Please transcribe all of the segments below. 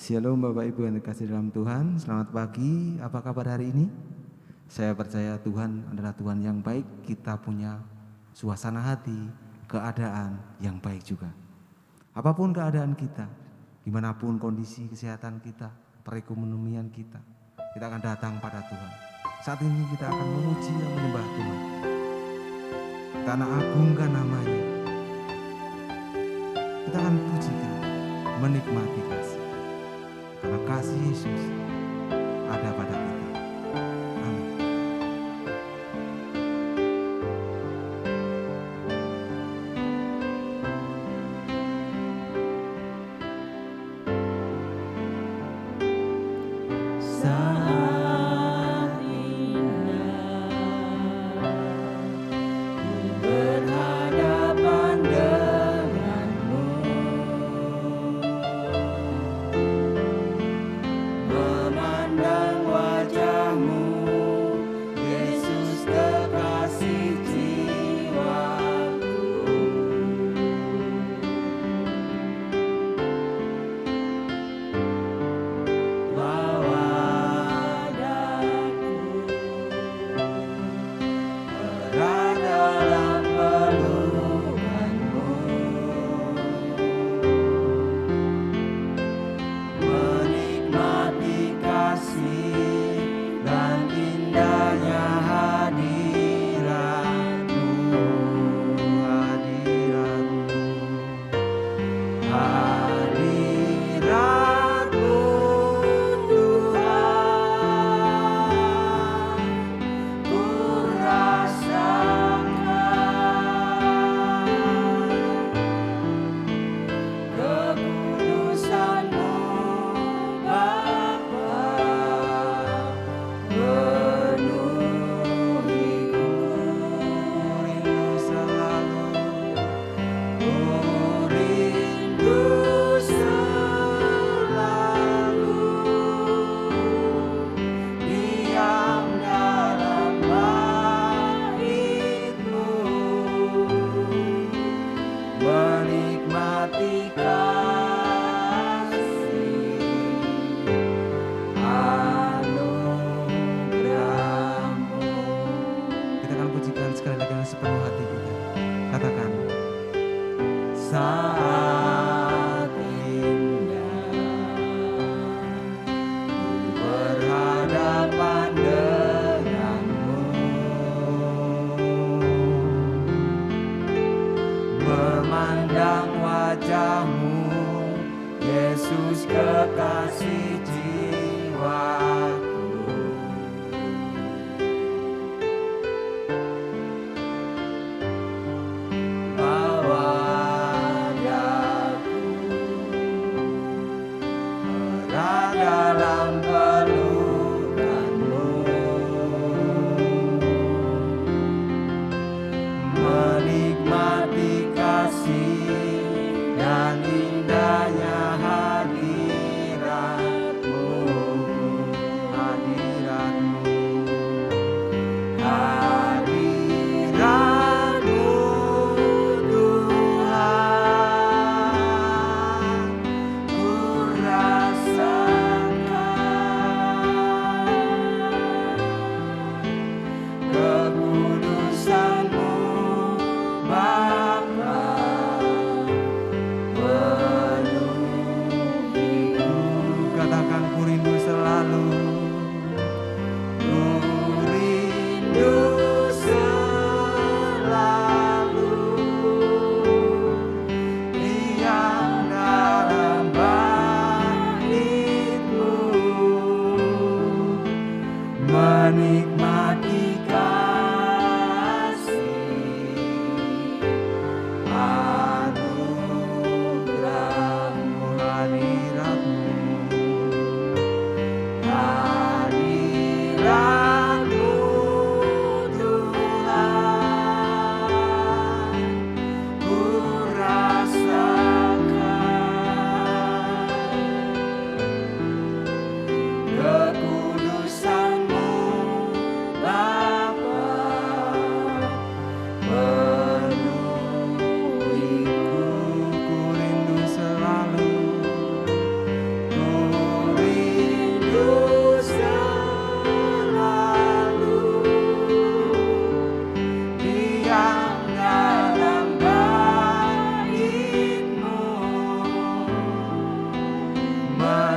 Shalom Bapak Ibu yang dikasihi dalam Tuhan, selamat pagi, apa kabar hari ini? Saya percaya Tuhan adalah Tuhan yang baik, kita punya suasana hati, keadaan yang baik juga. Apapun keadaan kita, dimanapun kondisi kesehatan kita, perekonomian kita akan datang pada Tuhan. Saat ini kita akan memuji dan menyembah Tuhan. Kita akan agungkan namanya. Kita akan pujikan, menikmati kasih. Karena kasih Yesus ada pada kita. Amin. Saat indah berhadapan denganmu, memandang wajahmu, Yesus kekasih jiwaku. Bawa daku berada dalam pelukanmu, menikmati kasih dan indahnya hadiratmu, hadiratmu Tuhan, ku rasakan kekudusan-Mu Bapa, penuhiku rindu selalu, ku rindu selalu diam dalam bait-Mu, menikmati kasih anugerah-Mu. Kita akan pujikan sekali lagi dengan sepenuh hati kita. Katakan, Saat indah berhadapan denganmu, memandang wajahmu, Yesus kekasih jiwaku. Bawa daku berada dalam pelukanmu, menikmati kasih dan indahnya hadirat-Mu, hadirat-Mu, hadirat-Mu Tuhan, ku rasakan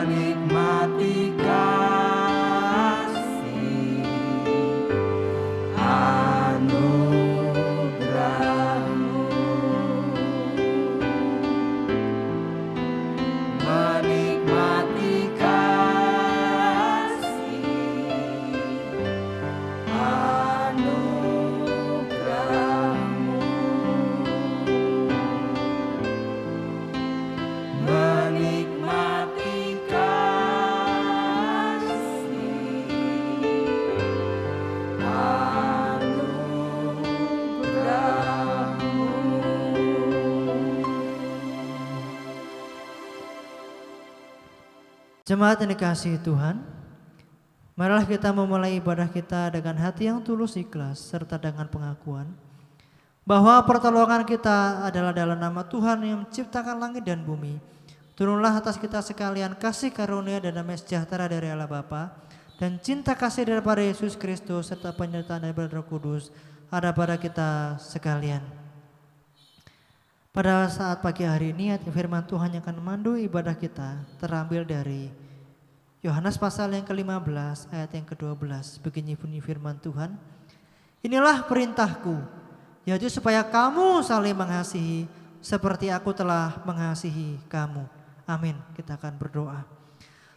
menikmati kasih anugerah-Mu, menikmati kasih anugerah-Mu, menikmati Jemaat yang dikasihi Tuhan, marilah kita memulai ibadah kita dengan hati yang tulus ikhlas serta dengan pengakuan bahwa pertolongan kita adalah dalam nama Tuhan yang menciptakan langit dan bumi. Turunlah atas kita sekalian kasih karunia dan damai sejahtera dari Allah Bapa dan cinta kasih daripada Yesus Kristus serta penyertaan daripada Roh Kudus ada pada kita sekalian. Pada saat pagi hari ini firman Tuhan yang akan memandu ibadah kita terambil dari Yohanes pasal yang ke-15 ayat yang ke-12. Begini bunyi firman Tuhan, inilah perintahku, yaitu supaya kamu saling mengasihi seperti aku telah mengasihi kamu. Amin. Kita akan berdoa.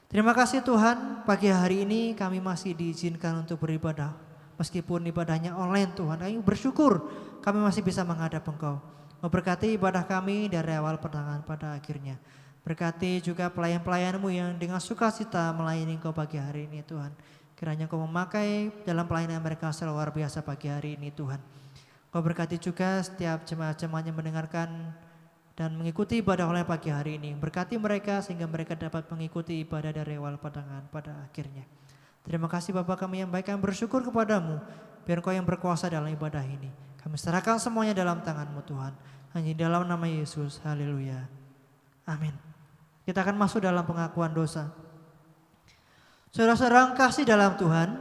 Terima kasih Tuhan, pagi hari ini kami masih diizinkan untuk beribadah. Meskipun ibadahnya online Tuhan, kami bersyukur kami masih bisa menghadap Engkau. Memberkati ibadah kami dari awal pertengahan pada akhirnya. Berkati juga pelayan-pelayan-Mu yang dengan sukacita melayani Engkau pagi hari ini Tuhan. Kiranya Engkau memakai dalam pelayanan mereka luar biasa pagi hari ini Tuhan. Engkau berkati juga setiap jemaat-jemaat yang mendengarkan dan mengikuti ibadah oleh pagi hari ini. Berkati mereka sehingga mereka dapat mengikuti ibadah dari awal pertengahan pada akhirnya. Terima kasih Bapa kami yang baik, kami bersyukur kepadamu. Biar Engkau yang berkuasa dalam ibadah ini. Kami serahkan semuanya dalam tangan-Mu Tuhan. Hanya dalam nama Yesus. Haleluya. Amin. Kita akan masuk dalam pengakuan dosa. Saudara-saudara kasih dalam Tuhan,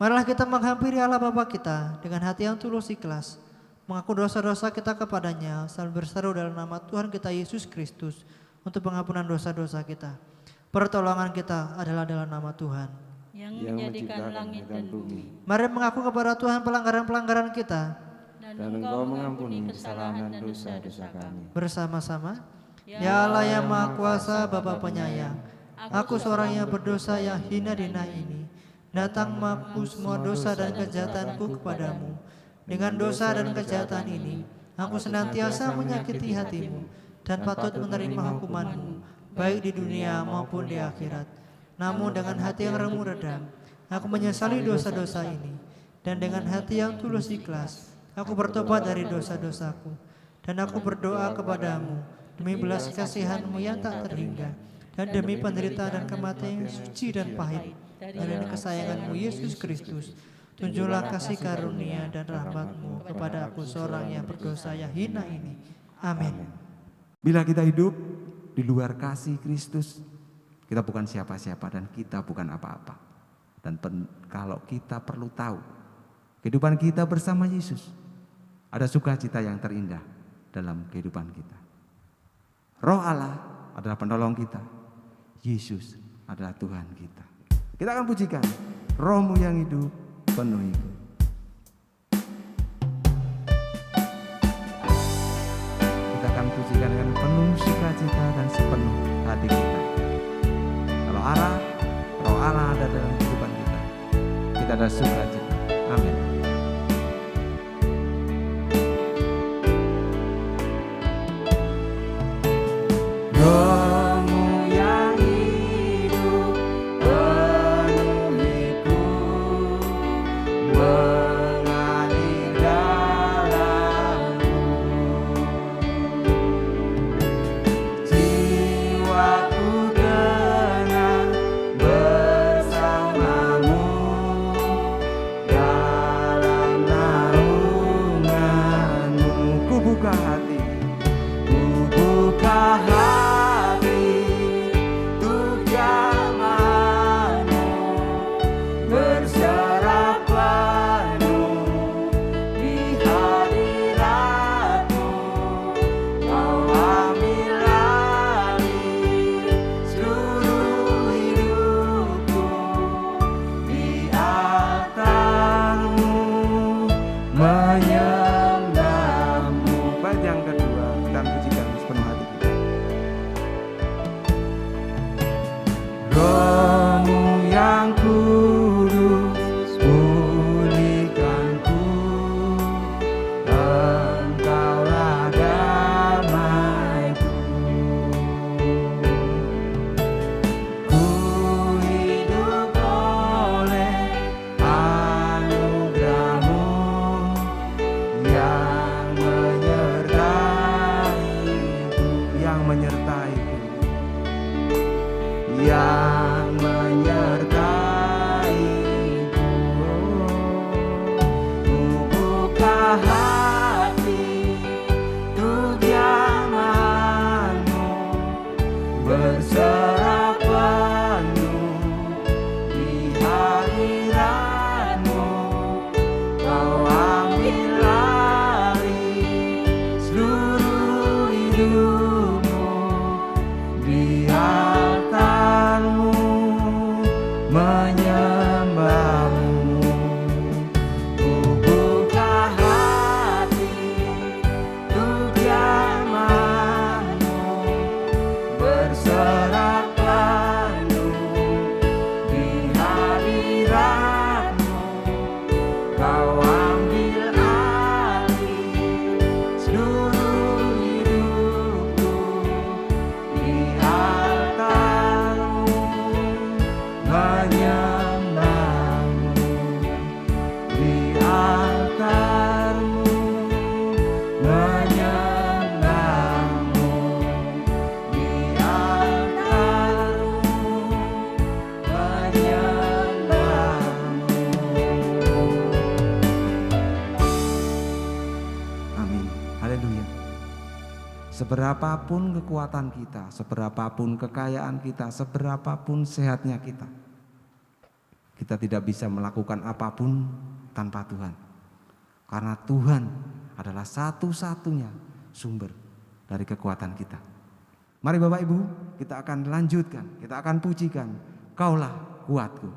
marilah kita menghampiri Allah Bapa kita dengan hati yang tulus ikhlas. Mengaku dosa-dosa kita kepadanya sambil berseru dalam nama Tuhan kita Yesus Kristus untuk pengampunan dosa-dosa kita. Pertolongan kita adalah dalam nama Tuhan yang menjadikan langit dan bumi. Mari mengaku kepada Tuhan pelanggaran-pelanggaran kita. Dan Engkau mengampuni kesalahan dan dosa-dosa kami. Bersama-sama, ya Allah yang Maha Kuasa, Bapa penyayang, aku seorang yang berdosa yang hina di dunia ini, datang mengaku semua dosa dan kejahatanku kepadamu. Dengan dosa dan kejahatan ini, aku senantiasa menyakiti hati-Mu dan patut menerima hukuman-Mu, baik di dunia maupun di akhirat. Namun dengan hati yang remuk redam, aku menyesali dosa-dosa ini, dan dengan hati yang tulus ikhlas, aku bertobat dari dosa-dosaku, dan aku berdoa kepadamu demi belas kasihan-Mu yang tak terhingga, dan demi penderitaan dan kematian yang suci dan pahit, dan dari kesayangan-Mu Yesus Kristus. Tunjuklah kasih karunia dan rahmat-Mu kepada aku seorang yang berdosa yang hina ini. Amin. Bila kita hidup di luar kasih Kristus, kita bukan siapa-siapa dan kita bukan apa-apa. Dan kalau kita perlu tahu, kehidupan kita bersama Yesus, ada sukacita yang terindah dalam kehidupan kita. Roh Allah adalah penolong kita. Yesus adalah Tuhan kita. Kita akan pujikan Roh-Mu yang hidup penuhiku. Kita akan pujikan dengan penuh sukacita dan sepenuh hati kita. Kalau Roh Allah ada dalam kehidupan kita, kita ada sukacita. Amin. Roh-Mu yang hidup penuhiku, mengalir dalamku. Jiwaku tenang bersama-Mu, Tuhan menyertai-Mu. Ku buka hati untuk firman-Mu, berserah penuh di hadirat-Mu. Kau ambil alih seluruh hidupmu di altar-Mu, menyembah-Mu. Ku buka hati untuk firman-Mu, berserah penuh di hadirat-Mu. Kau ambil alih seluruh hidupku di altar-Mu, menyembah-Mu di altar-Mu, menyembah-Mu di altar-Mu, menyembah-Mu. Amin. Haleluya. Seberapapun kekuatan kita, seberapapun kekayaan kita, seberapapun sehatnya kita tidak bisa melakukan apapun tanpa Tuhan. Karena Tuhan adalah satu-satunya sumber dari kekuatan kita. Mari Bapak Ibu, kita akan lanjutkan, kita akan pujikan, Kaulah kuatku.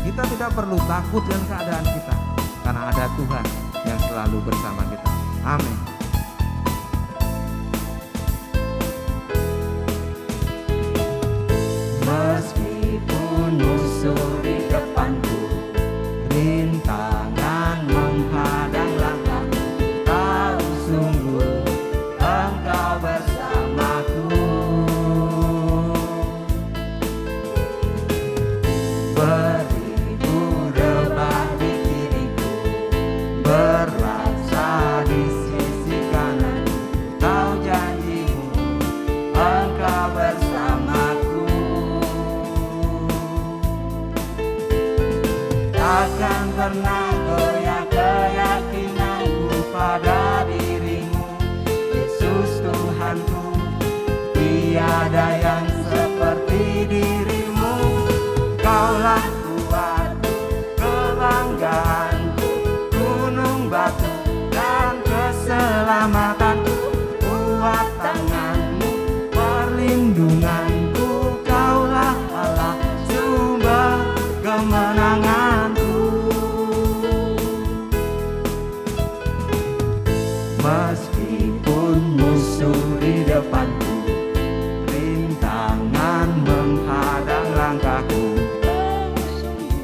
Kita tidak perlu takut dengan keadaan kita, karena ada Tuhan yang selalu bersama kita. Amin. Meskipun musuh di depanku, rintangan menghadang langkahku, tahu sungguh Engkau bersamaku. Beribu rebah di kiriku, berlaksa di sisi kanan, tahu janji-Mu Engkau bersamaku. Takkan pernah goyah keyakinanku pada diri-Mu, Yesus Tuhanku. Tiada yang seperti diri-Mu. Kaulah kuatku, kebanggaanku, gunung batu dan keselamatanku. Kuat tangan-Mu, perlindunganku. Kaulah Allah, sumber kemenanganku. Meskipun musuh di depanku, rintangan menghadang langkahku.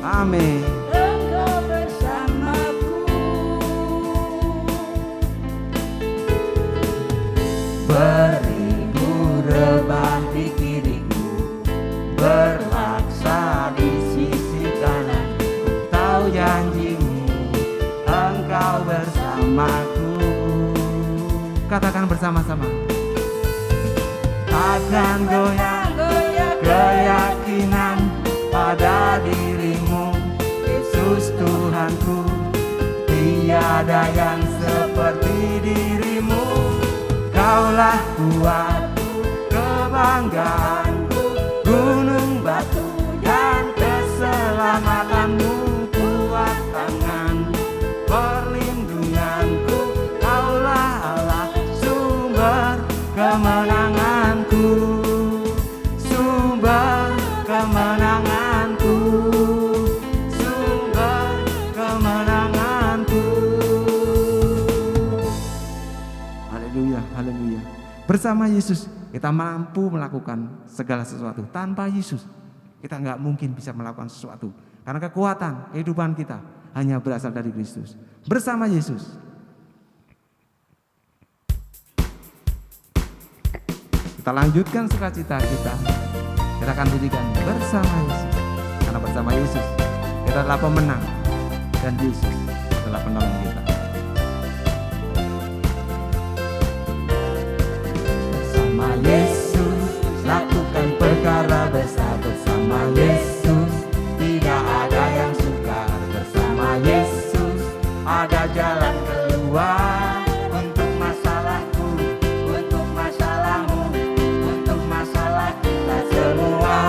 Amin. Engkau bersamaku. Beribu rebah di kiriku, berlaksa di sisi kanan. Ku tahu janji-Mu Engkau bersamaku. Katakan bersama-sama. Takkan goyah keyakinan pada diri-Mu, Yesus Tuhanku. Tiada yang seperti diri-Mu. Kaulah kuatku, kebanggaanku, gunung batu dan keselamatan-Mu. Kuat tangan-Mu, perlindunganku. Kaulah Allah, sumber kemenanganku, sumber kemenanganku, sumber kemenanganku. Haleluya, haleluya. Bersama Yesus kita mampu melakukan segala sesuatu. Tanpa Yesus kita nggak mungkin bisa melakukan sesuatu. Karena kekuatan kehidupan kita hanya berasal dari Kristus. Bersama Yesus. Kita lanjutkan sukacita kita. Kita akan pujikan bersama Yesus. Karena bersama Yesus kita adalah pemenang dan Yesus adalah penolong kita. bersama Yesus, lakukan perkara besar bersama Yesus. Tidak ada yang sukar bersama Yesus, ada jalan keluar untuk masalahku, untuk masalahmu, untuk masalah kita semua.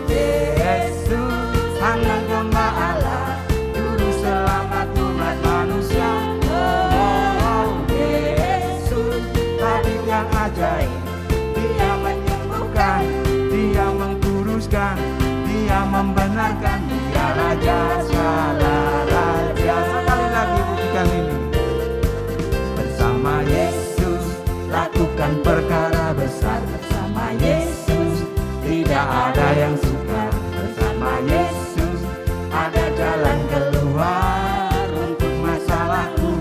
Yesus, anak domba Allah, juru selamat umat manusia. Oh, Yesus, tabib yang ajaib, Dia menyembuhkan, Dia mengkuruskan, Dia membenarkan, Dia Raja segala raja. Sekali lagi buktikan ini. Bersama Yesus, lakukan perkara besar bersama Yesus. Tidak ada yang sukar bersama Yesus, ada jalan keluar untuk masalahku,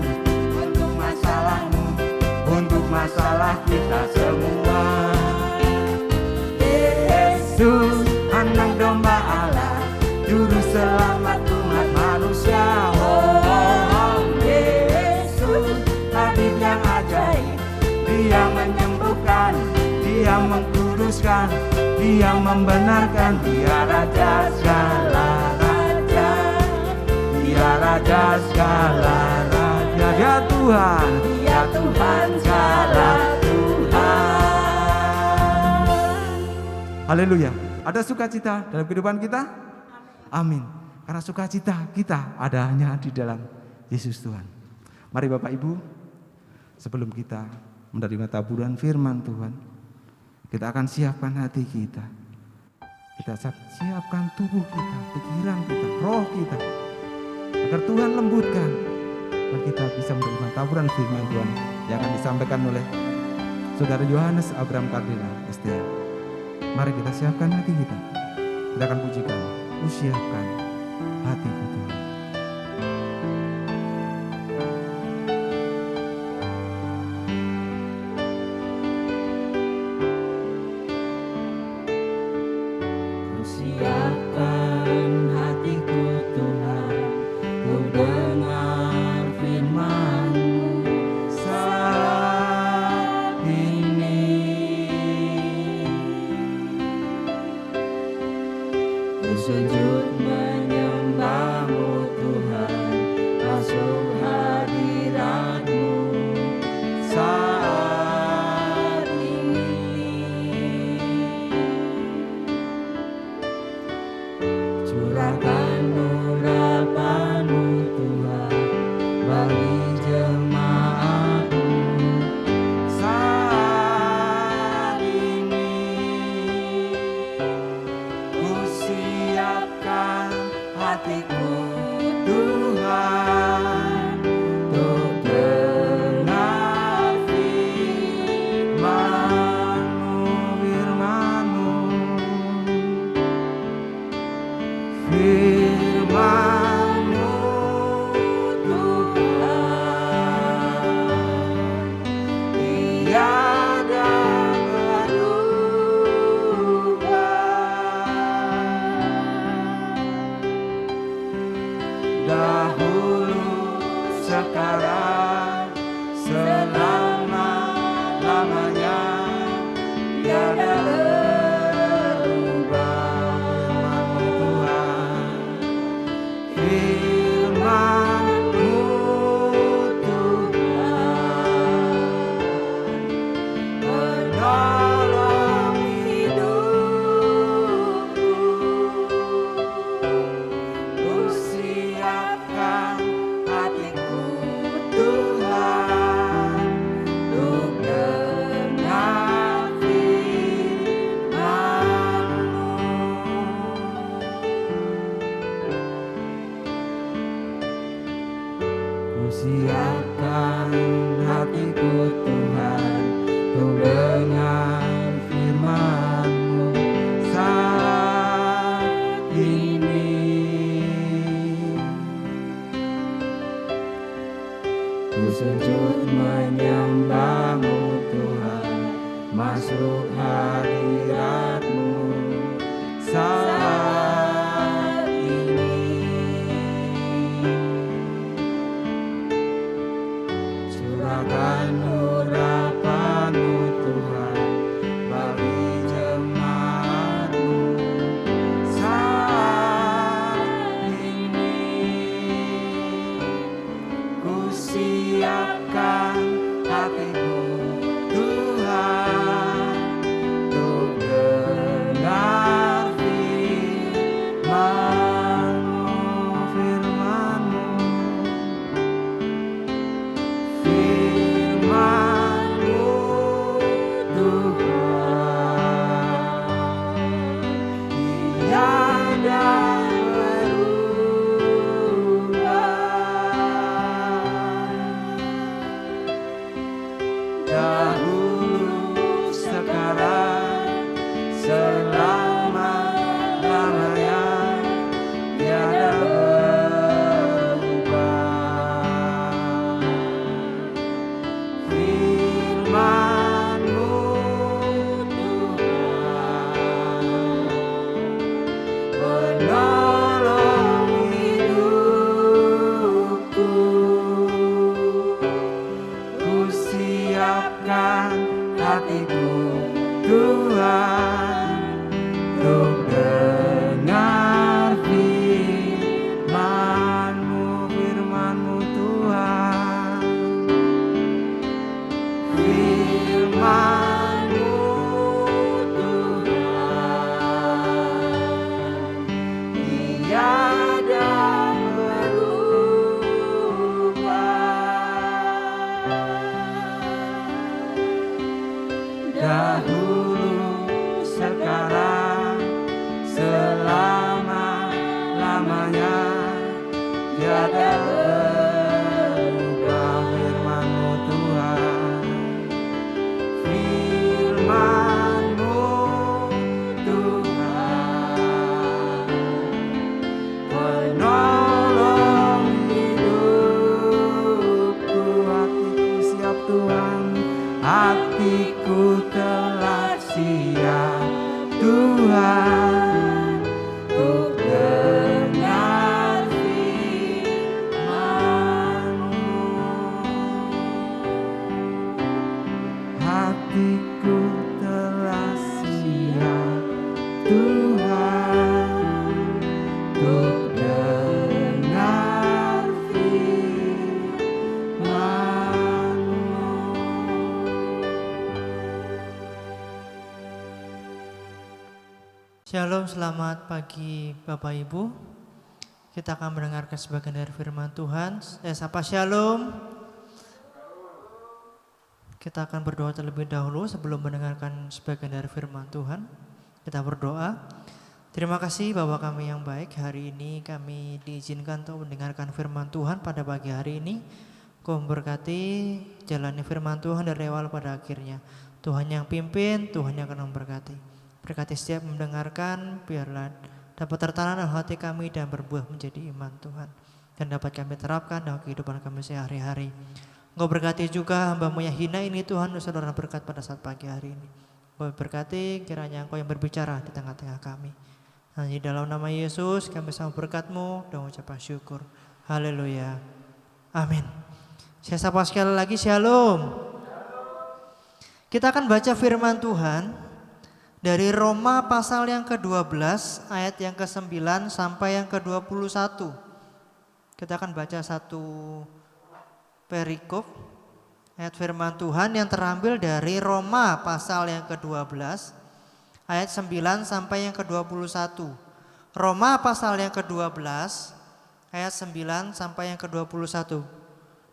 untuk masalahmu, untuk masalah kita semua. Yesus, anak domba Allah, juru selamat umat manusia. Oh, Yesus, tabib yang ajaib, Dia menyembuhkan, Dia mengkuruskan, Dia membenarkan, Dia Raja segala raja, Dia Raja segala raja, Dia Tuhan, Dia Tuhan segala Tuhan. Haleluya. Ada sukacita dalam kehidupan kita? Amin. Karena sukacita kita ada hanya di dalam Yesus Tuhan. Mari Bapak Ibu, sebelum kita menerima taburan firman Tuhan, kita akan siapkan hati kita. Kita siapkan tubuh kita, pikiran kita, roh kita, agar Tuhan lembutkan dan kita bisa menerima taburan firman Tuhan yang akan disampaikan oleh Saudara Yohanes Abraham Kardinal STM. Mari kita siapkan hati kita. Kita akan pujikan, siapkan hatiku Tuhan. Siapkan hatiku Tuhan, ku dengar firman-Mu saat ini. Ku sujud menyembah-Mu Tuhan, masuk hadirat-Mu saat ini. Curahkan urapan-Mu Tuhan bagi jemaat-Mu saat ini. Ku siapkan hatiku Tuhan untuk dengar firman-Mu, firman-Mu, firman-Mu Tuhan. Tiada berubah, dahulu, sekarang, selama-lamanya, tiada berubah. Firman-Mu Tuhan, menolong hidupku. Ku siapkan hatiku Tuhan untuk dengar firman-Mu. Ku siapkan hatiku Tuhan untuk dengar firman-Mu saat ini. Ku sujud menyembah-Mu Tuhan, masuk hadirat-Mu saat ini. Curahkan urapan-Mu dahulu, sekarang, selama-lamanya, tiada berubah. Firman-Mu Tuhan, penolong hidupku. Ku siapkan hatiku Tuhan, untuk dengar firman-Mu, firman-Mu Tuhan. Firman-Mu Tuhan, tiada berubah. Dahulu, sekarang, selama-lamanya, tiada berubah. Firman-Mu Tuhan, firman-Mu Tuhan, penolong hidupku. Hatiku siap Tuhan, hatiku telah siap Tuhan, untuk dengar firman-Mu. Hatiku telah siap Tuhan, untuk dengar firman-Mu. Shalom, selamat pagi Bapak Ibu. Kita akan mendengarkan sebagian dari firman Tuhan. Saya sapa shalom. Kita akan berdoa terlebih dahulu sebelum mendengarkan sebagian dari firman Tuhan. Kita berdoa. Terima kasih Bapa kami yang baik, hari ini kami diizinkan untuk mendengarkan firman Tuhan pada pagi hari ini. Kau memberkati jalannya firman Tuhan dari awal pada akhirnya. Tuhan yang pimpin, Tuhan yang akan memberkati. Berkati setiap mendengarkan, biarlah dapat tertanam dalam hati kami dan berbuah menjadi iman Tuhan. Dan dapat kami terapkan dalam kehidupan kami sehari-hari. Engkau berkati juga hamba-Mu yang hina ini Tuhan, saudara berkat pada saat pagi hari ini. Engkau berkati kiranya Engkau yang berbicara di tengah-tengah kami. Nah, di dalam nama Yesus kami sama berkat-Mu dan ucapan syukur. Haleluya. Amin. Saya sapa sekali lagi shalom. Kita akan baca firman Tuhan dari Roma pasal yang ke-12 ayat yang ke-9 sampai yang ke-21. Kita akan baca satu perikop ayat firman Tuhan yang terambil dari Roma pasal yang ke-12 ayat 9 sampai yang ke-21. Roma pasal yang ke-12 ayat 9 sampai yang ke-21.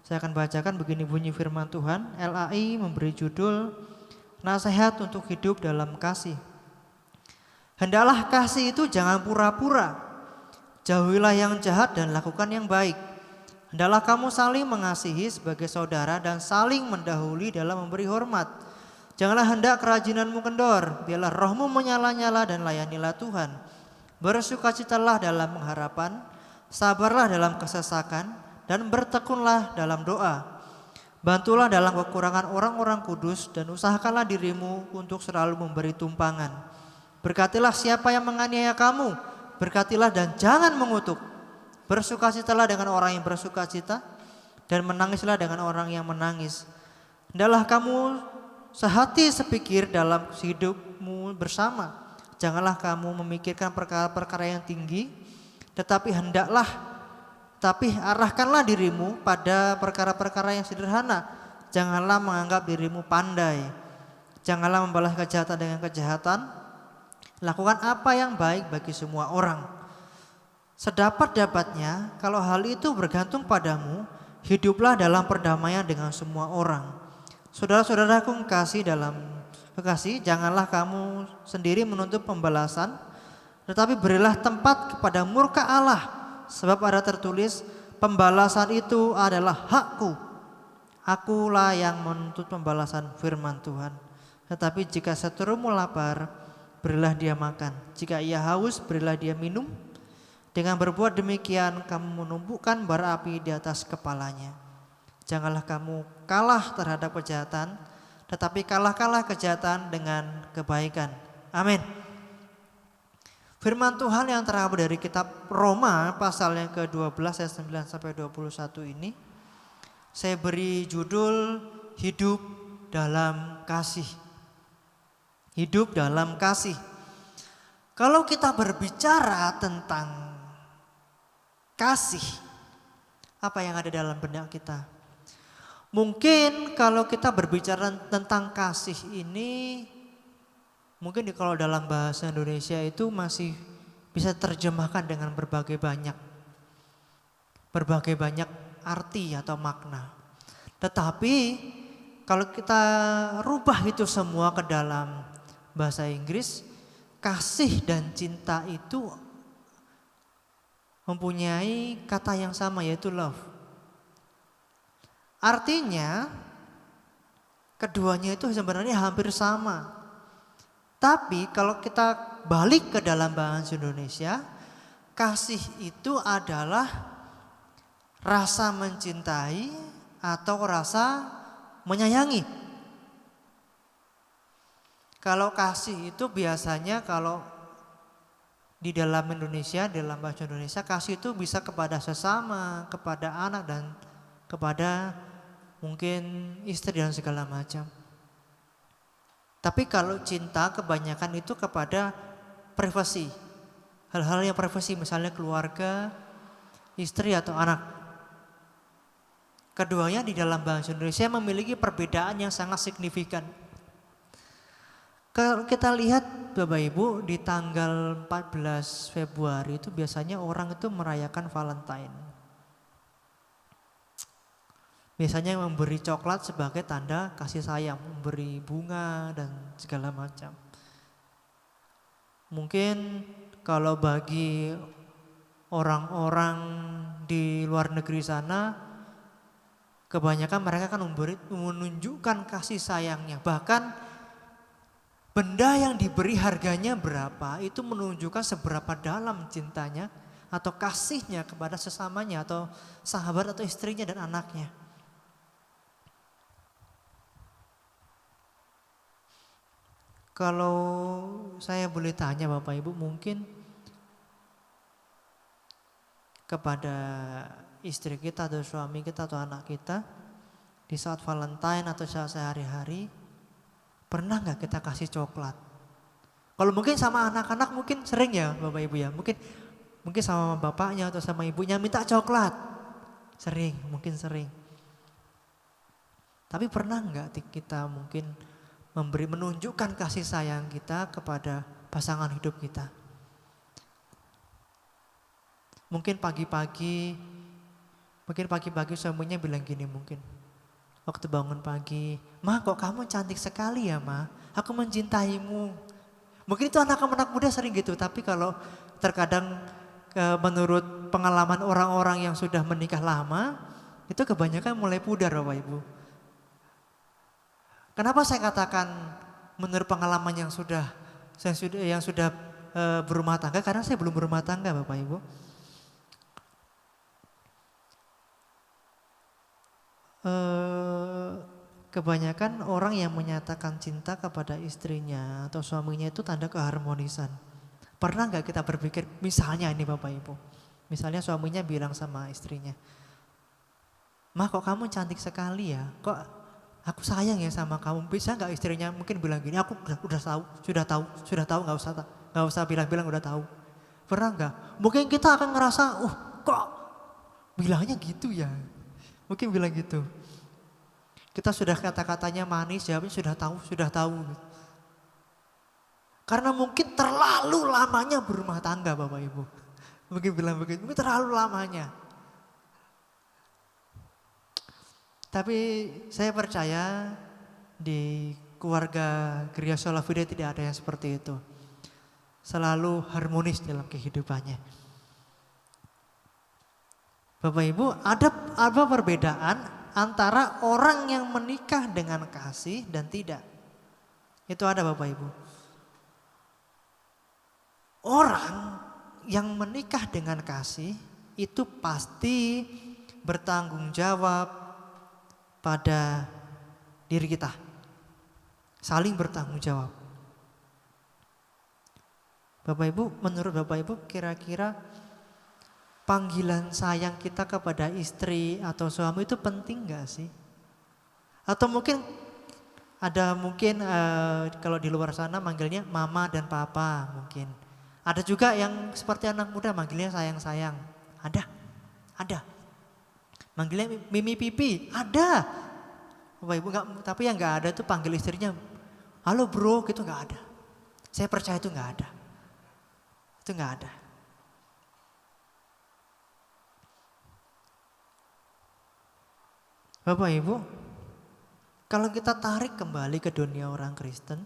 Saya akan bacakan begini bunyi firman Tuhan. LAI memberi judul Nasihat untuk hidup dalam kasih. Hendaklah kasih itu jangan pura-pura. Jauhilah yang jahat dan lakukan yang baik. Hendaklah kamu saling mengasihi sebagai saudara dan saling mendahului dalam memberi hormat. Janganlah hendak kerajinanmu kendor, biarlah rohmu menyala-nyala dan layanilah Tuhan. Bersukacitalah dalam pengharapan, sabarlah dalam kesesakan, dan bertekunlah dalam doa. Bantulah dalam kekurangan orang-orang kudus dan usahakanlah dirimu untuk selalu memberi tumpangan. Berkatilah siapa yang menganiaya kamu, berkatilah dan jangan mengutuk. Bersukacitalah dengan orang yang bersukacita dan menangislah dengan orang yang menangis. Hendaklah kamu sehati sepikir dalam hidupmu bersama. Janganlah kamu memikirkan perkara-perkara yang tinggi, tetapi arahkanlah dirimu pada perkara-perkara yang sederhana. Janganlah menganggap dirimu pandai. Janganlah membalas kejahatan dengan kejahatan. Lakukan apa yang baik bagi semua orang. Sedapat-dapatnya, kalau hal itu bergantung padamu, hiduplah dalam perdamaian dengan semua orang. Saudara-saudaraku kekasih, janganlah kamu sendiri menuntut pembalasan, tetapi berilah tempat kepada murka Allah. Sebab ada tertulis, pembalasan itu adalah hakku. Akulah yang menuntut pembalasan, firman Tuhan. Tetapi jika seterumu lapar, berilah dia makan. Jika ia haus, berilah dia minum. Dengan berbuat demikian, kamu menumbuhkan bara api di atas kepalanya. Janganlah kamu kalah terhadap kejahatan, tetapi kalahkanlah kejahatan dengan kebaikan. Amin. Firman Tuhan yang terambil dari kitab Roma pasal yang ke-12 ayat 9 sampai 21 ini saya beri judul hidup dalam kasih. Hidup dalam kasih. Kalau kita berbicara tentang kasih, apa yang ada dalam benak kita? Mungkin kalau kita berbicara tentang kasih ini, mungkin kalau dalam bahasa Indonesia itu masih bisa terjemahkan dengan berbagai banyak arti atau makna. Tetapi kalau kita rubah itu semua ke dalam bahasa Inggris, kasih dan cinta itu mempunyai kata yang sama, yaitu love. Artinya keduanya itu sebenarnya hampir sama. Tapi kalau kita balik ke dalam bahasa Indonesia, kasih itu adalah rasa mencintai atau rasa menyayangi. Kalau kasih itu biasanya kalau di dalam Indonesia, dalam bahasa Indonesia, kasih itu bisa kepada sesama, kepada anak dan kepada mungkin istri dan segala macam. Tapi kalau cinta kebanyakan itu kepada privasi. Hal-hal yang privasi, misalnya keluarga, istri atau anak. Keduanya di dalam bahasa Indonesia memiliki perbedaan yang sangat signifikan. Kalau kita lihat Bapak Ibu, di tanggal 14 Februari itu biasanya orang itu merayakan Valentine. Biasanya memberi coklat sebagai tanda kasih sayang, memberi bunga dan segala macam. Mungkin kalau bagi orang-orang di luar negeri sana, kebanyakan mereka kan menunjukkan kasih sayangnya. Bahkan benda yang diberi harganya berapa itu menunjukkan seberapa dalam cintanya atau kasihnya kepada sesamanya atau sahabat atau istrinya dan anaknya. Kalau saya boleh tanya Bapak Ibu, mungkin kepada istri kita atau suami kita atau anak kita di saat Valentine atau saat sehari-hari, pernah gak kita kasih coklat? Kalau mungkin sama anak-anak mungkin sering ya Bapak Ibu ya, mungkin sama bapaknya atau sama ibunya minta coklat, mungkin sering. Tapi pernah gak kita mungkin menunjukkan kasih sayang kita kepada pasangan hidup kita? Mungkin pagi-pagi suaminya bilang gini mungkin. Waktu bangun pagi, "Ma, kok kamu cantik sekali ya, Ma? Aku mencintaimu." Mungkin itu anak-anak muda sering gitu, tapi kalau terkadang menurut pengalaman orang-orang yang sudah menikah lama, itu kebanyakan mulai pudar Bapak Ibu. Kenapa saya katakan menurut pengalaman yang sudah berumah tangga? Karena saya belum berumah tangga Bapak Ibu. Kebanyakan orang yang menyatakan cinta kepada istrinya atau suaminya itu tanda keharmonisan. Pernah gak kita berpikir, misalnya ini Bapak Ibu, misalnya suaminya bilang sama istrinya, "Ma, kok kamu cantik sekali ya, kok aku sayang ya sama kamu." Bisa gak istrinya mungkin bilang gini, "Aku sudah tahu, gak usah bilang-bilang, udah tahu." Pernah gak? Mungkin kita akan ngerasa, kok bilangnya gitu ya. Mungkin bilang gitu. Kita sudah kata-katanya manis, jawabnya sudah tahu. Karena mungkin terlalu lamanya berumah tangga Bapak Ibu. Mungkin bilang begitu, mungkin terlalu lamanya. Tapi saya percaya di keluarga Gereja Sola Fide tidak ada yang seperti itu. Selalu harmonis dalam kehidupannya. Bapak Ibu, ada perbedaan antara orang yang menikah dengan kasih dan tidak. Itu ada Bapak Ibu. Orang yang menikah dengan kasih itu pasti bertanggung jawab pada diri kita. Saling bertanggung jawab. Bapak Ibu, menurut Bapak Ibu kira-kira panggilan sayang kita kepada istri atau suami itu penting gak sih? Atau mungkin ada kalau di luar sana manggilnya mama dan papa mungkin. Ada juga yang seperti anak muda manggilnya sayang-sayang. Ada. Manggilnya mimi pipi, ada. Bapak Ibu tapi yang nggak ada itu panggil istrinya, halo bro, gitu nggak ada. Saya percaya itu nggak ada. Itu nggak ada. Bapak Ibu, kalau kita tarik kembali ke dunia orang Kristen,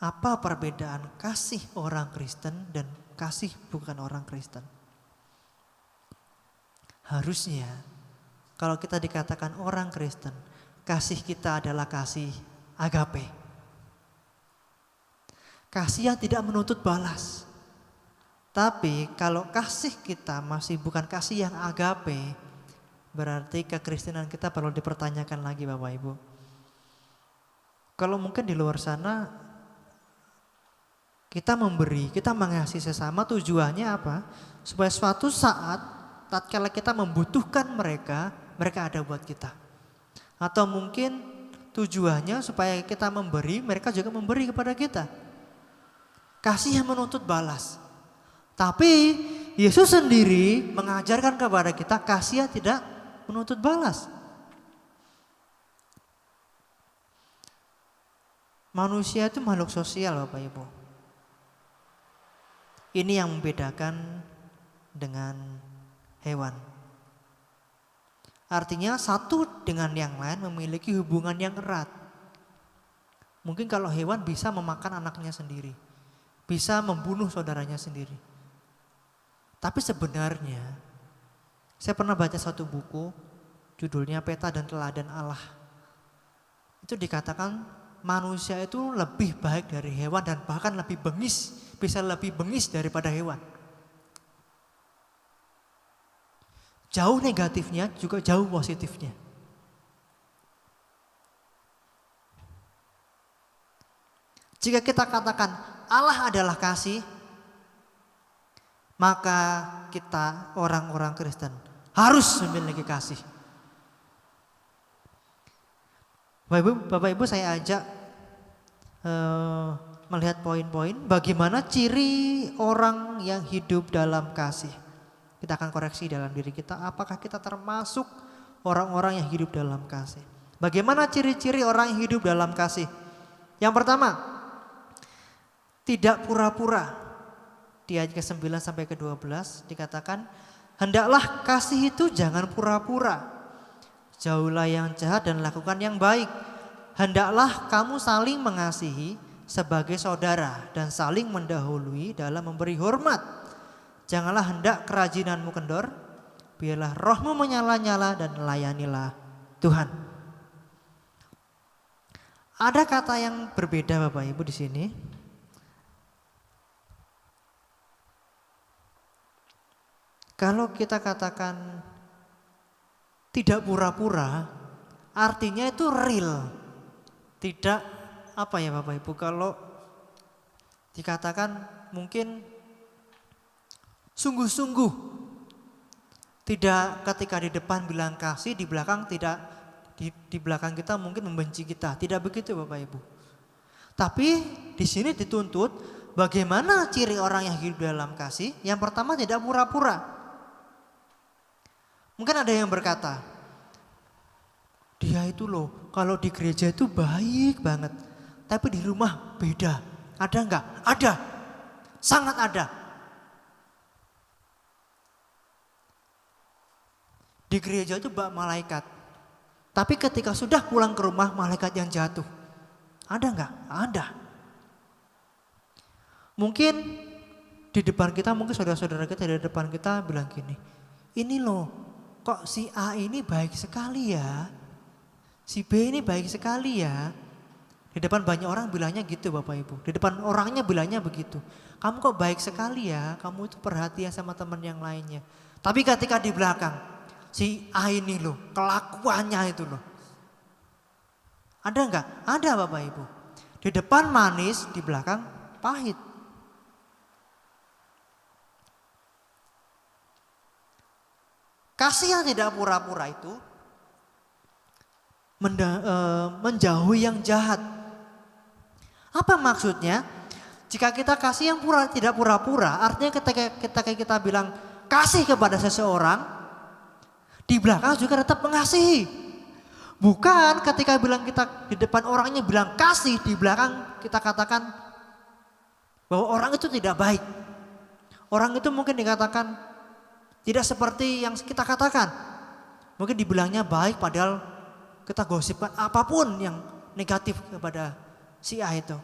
apa perbedaan kasih orang Kristen dan kasih bukan orang Kristen? Harusnya kalau kita dikatakan orang Kristen, kasih kita adalah kasih agape. Kasih yang tidak menuntut balas. Tapi kalau kasih kita masih bukan kasih yang agape, berarti kekristenan kita perlu dipertanyakan lagi Bapak Ibu. Kalau mungkin di luar sana kita memberi, kita mengasihi sesama, tujuannya apa? Supaya suatu saat tatkala kita membutuhkan mereka ada buat kita. Atau mungkin tujuannya supaya kita memberi, mereka juga memberi kepada kita. Kasih yang menuntut balas. Tapi Yesus sendiri mengajarkan kepada kita kasih yang tidak menuntut balas. Manusia itu makhluk sosial Bapak Ibu. Ini yang membedakan dengan hewan. Artinya satu dengan yang lain memiliki hubungan yang erat. Mungkin kalau hewan bisa memakan anaknya sendiri. Bisa membunuh saudaranya sendiri. Tapi sebenarnya saya pernah baca satu buku judulnya Peta dan Teladan Allah. Itu dikatakan manusia itu lebih baik dari hewan dan bahkan lebih bengis, bisa lebih bengis daripada hewan. Jauh negatifnya juga jauh positifnya. Jika kita katakan Allah adalah kasih, maka kita orang-orang Kristen harus memiliki kasih. Bapak Ibu saya ajak melihat poin-poin bagaimana ciri orang yang hidup dalam kasih. Kita akan koreksi dalam diri kita, apakah kita termasuk orang-orang yang hidup dalam kasih. Bagaimana ciri-ciri orang yang hidup dalam kasih? Yang pertama, tidak pura-pura. Di ayat ke-9 sampai ke-12 dikatakan, hendaklah kasih itu jangan pura-pura. Jauhlah yang jahat dan lakukan yang baik. Hendaklah kamu saling mengasihi sebagai saudara dan saling mendahului dalam memberi hormat. Janganlah hendak kerajinanmu kendor, biarlah rohmu menyala-nyala dan layanilah Tuhan. Ada kata yang berbeda Bapak Ibu di sini. Kalau kita katakan tidak pura-pura, artinya itu real. Tidak apa ya Bapak Ibu, kalau dikatakan mungkin sungguh-sungguh. Tidak ketika di depan bilang kasih, di belakang tidak, di belakang kita mungkin membenci kita. Tidak begitu Bapak Ibu. Tapi di sini dituntut bagaimana ciri orang yang hidup dalam kasih. Yang pertama tidak pura-pura. Mungkin ada yang berkata, dia itu loh kalau di gereja itu baik banget. Tapi di rumah beda. Ada enggak? Ada. Sangat ada. Di gereja itu bak malaikat. Tapi ketika sudah pulang ke rumah malaikat yang jatuh. Ada enggak? Ada. Mungkin di depan kita, mungkin saudara-saudara kita di depan kita bilang gini. Ini loh kok si A ini baik sekali ya, si B ini baik sekali ya. Di depan banyak orang bilangnya gitu Bapak Ibu. Di depan orangnya bilangnya begitu. Kamu kok baik sekali ya, kamu itu perhatian sama teman yang lainnya. Tapi ketika di belakang, si A ini loh, kelakuannya itu loh. Ada enggak? Ada Bapak Ibu. Di depan manis, di belakang pahit. Kasih yang tidak pura-pura itu menjauhi yang jahat. Apa maksudnya? Jika kita kasih yang tidak pura-pura, artinya ketika kita bilang kasih kepada seseorang, di belakang juga tetap mengasihi. Bukan ketika bilang kita di depan orangnya bilang kasih, di belakang kita katakan bahwa orang itu tidak baik. Orang itu mungkin dikatakan tidak seperti yang kita katakan. Mungkin dibilangnya baik padahal kita gosipkan apapun yang negatif kepada si A itu.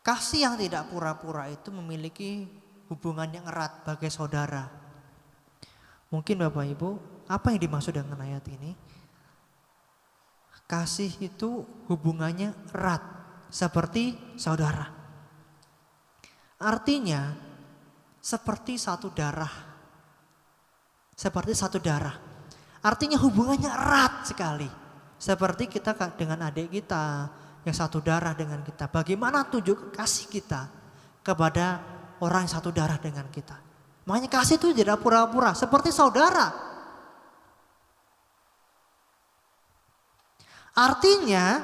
Kasih yang tidak pura-pura itu memiliki hubungan yang erat bagai saudara. Mungkin Bapak Ibu, apa yang dimaksud dengan ayat ini? Kasih itu hubungannya erat seperti saudara. Artinya seperti satu darah. Seperti satu darah. Artinya hubungannya erat sekali. Seperti kita dengan adik kita yang satu darah dengan kita. Bagaimana tunjuk kasih kita kepada orang yang satu darah dengan kita. Makanya kasih itu tidak pura-pura. Seperti saudara. Artinya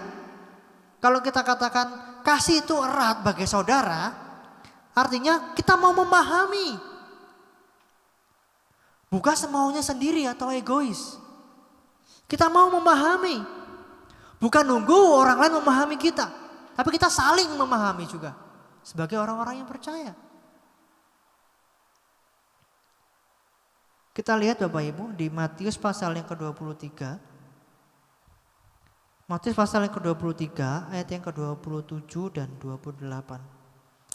kalau kita katakan kasih itu erat bagi saudara. Artinya kita mau memahami. Bukan semaunya sendiri atau egois. Kita mau memahami. Bukan nunggu orang lain memahami kita. Tapi kita saling memahami juga. Sebagai orang-orang yang percaya. Kita lihat Bapak Ibu di Matius pasal yang ke-23. Matius pasal yang ke-23 ayat yang ke-27 dan 28.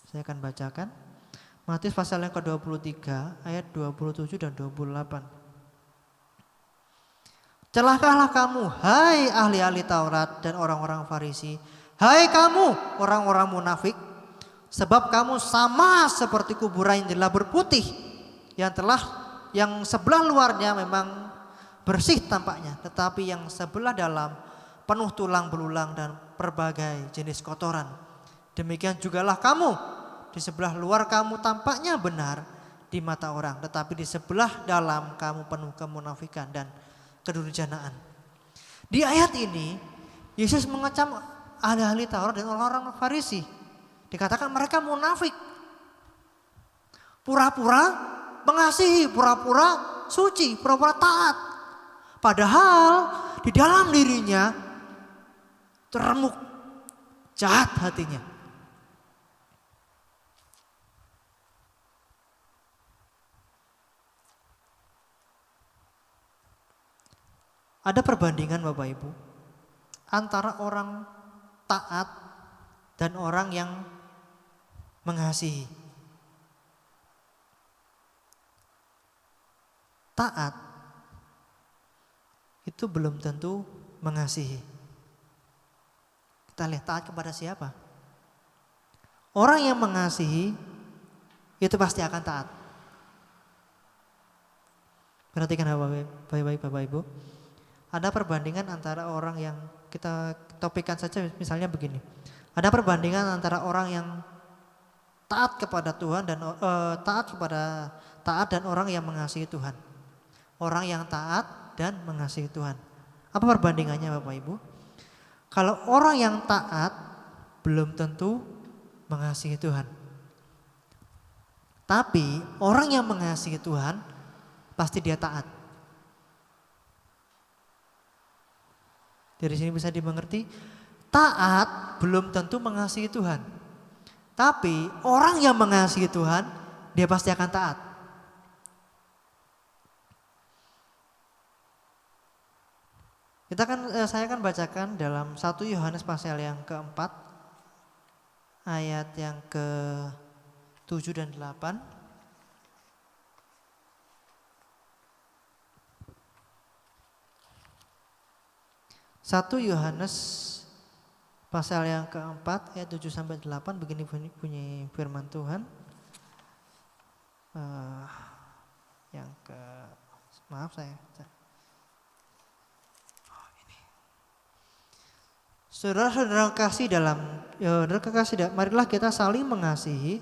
Saya akan bacakan. Matius pasal yang ke-23 ayat 27 dan 28. Celakalah kamu, hai ahli-ahli Taurat dan orang-orang Farisi. Hai kamu, orang-orang munafik. Sebab kamu sama seperti kuburan yang telah berputih. Yang sebelah luarnya memang bersih tampaknya. Tetapi yang sebelah dalam penuh tulang belulang dan berbagai jenis kotoran. Demikian jugalah kamu. Di sebelah luar kamu tampaknya benar di mata orang. Tetapi di sebelah dalam kamu penuh kemunafikan dan kedurjanaan. Di ayat ini Yesus mengecam ahli-ahli Taurat dan orang-orang Farisi. Dikatakan mereka munafik. Pura-pura mengasihi, pura-pura suci, pura-pura taat. Padahal di dalam dirinya teremuk jahat hatinya. Ada perbandingan Bapak Ibu antara orang taat dan orang yang mengasihi. Taat itu belum tentu mengasihi. Kita lihat taat kepada siapa? Orang yang mengasihi itu pasti akan taat. Perhatikan baik-baik Bapak Ibu. Ada perbandingan antara orang yang kita topikkan saja misalnya begini. Ada perbandingan antara orang yang taat kepada Tuhan dan taat dan orang yang mengasihi Tuhan. Orang yang taat dan mengasihi Tuhan. Apa perbandingannya Bapak Ibu? Kalau orang yang taat belum tentu mengasihi Tuhan. Tapi orang yang mengasihi Tuhan pasti dia taat. Dari sini bisa dimengerti, taat belum tentu mengasihi Tuhan. Tapi orang yang mengasihi Tuhan, dia pasti akan taat. Saya akan bacakan dalam 1 Yohanes pasal yang keempat, ayat yang 7 dan 8. 1 Yohanes pasal yang keempat ayat 7 sampai 8 begini bunyi firman Tuhan. Yang ke maaf saya. Saudara-saudara kasih marilah kita saling mengasihi,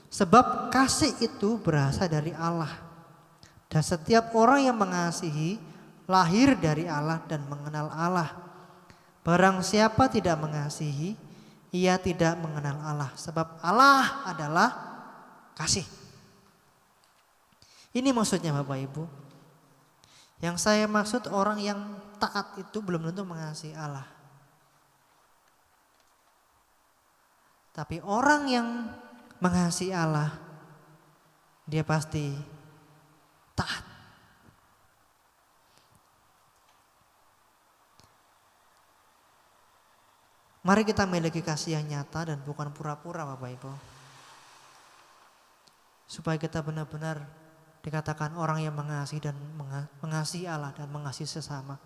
sebab kasih itu berasal dari Allah. Dan setiap orang yang mengasihi lahir dari Allah dan mengenal Allah. Barang siapa tidak mengasihi, ia tidak mengenal Allah, sebab Allah adalah kasih. Ini maksudnya Bapak Ibu. Yang saya maksud orang yang taat itu belum tentu mengasihi Allah. Tapi orang yang mengasihi Allah, dia pasti taat. Mari kita miliki kasih yang nyata dan bukan pura-pura Bapak Ibu. Supaya kita benar-benar dikatakan orang yang mengasihi dan mengasihi Allah dan mengasihi sesama.